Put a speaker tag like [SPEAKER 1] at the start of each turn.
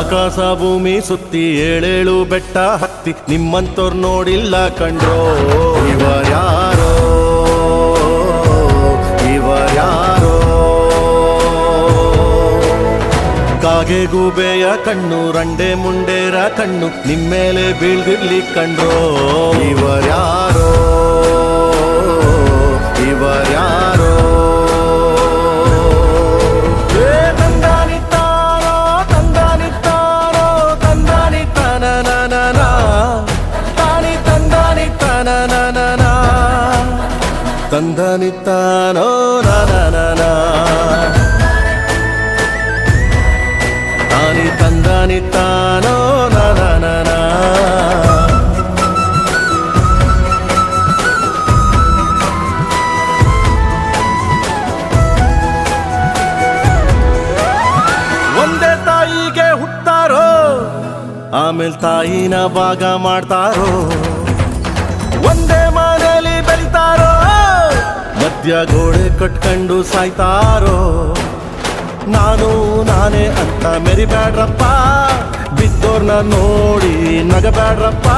[SPEAKER 1] ಆಕಾಶ ಭೂಮಿ ಸುತ್ತಿ ಏಳೇಳು ಬೆಟ್ಟ ಹತ್ತಿ ನಿಮ್ಮಂತೋರ್ ನೋಡಿಲ್ಲ ಕಂಡ್ರೋ ಇವರ್ಯಾರೋ ಇವರ್ಯಾರೋ ಕಾಗೆ ಗೂಬೆಯ ಕಣ್ಣು ರಂಡೆ ಮುಂಡೇರ ಕಣ್ಣು ನಿಮ್ಮೇಲೆ ಬೀಳ್ದಿರ್ಲಿ ಕಂಡ್ರೋ ಇವರ್ಯಾರೋ ಇವರ್ಯಾರೋ ತಂದಾನಿತ್ತಾರೋ ತಂದಾನಿತ್ತಾರೋ ತಂದಾನಿತ್ತನನನನ ತಾನಿ ತಂದಾನಿತ್ತನನನನ ತಂದಾನಿತ್ತಾನೋ ನನನನ ತಾನಿ ತಂದಾನಿತ್ತಾನೋ ನನನನ ಒಂದೇ ತಾಯಿಗೆ ಹುಟ್ಟಾರೋ ಆಮೇಲೆ ತಾಯಿನ ಭಾಗ ಮಾಡ್ತಾರೋ ಒಂದೇ ಮನೆಯಲ್ಲಿ ಬೆಳಿತಾರೋ ಮಧ್ಯ ಗೋಡೆ ಕಟ್ಕೊಂಡು ಸಾಯ್ತಾರೋ ನಾನು ನಾನೇ ಅಂತ ಮೆರಿಬ್ಯಾಡ್ರಪ್ಪ ಬಿದ್ದೋರ್ನ ನೋಡಿ ನಗಬ್ಯಾಡ್ರಪ್ಪ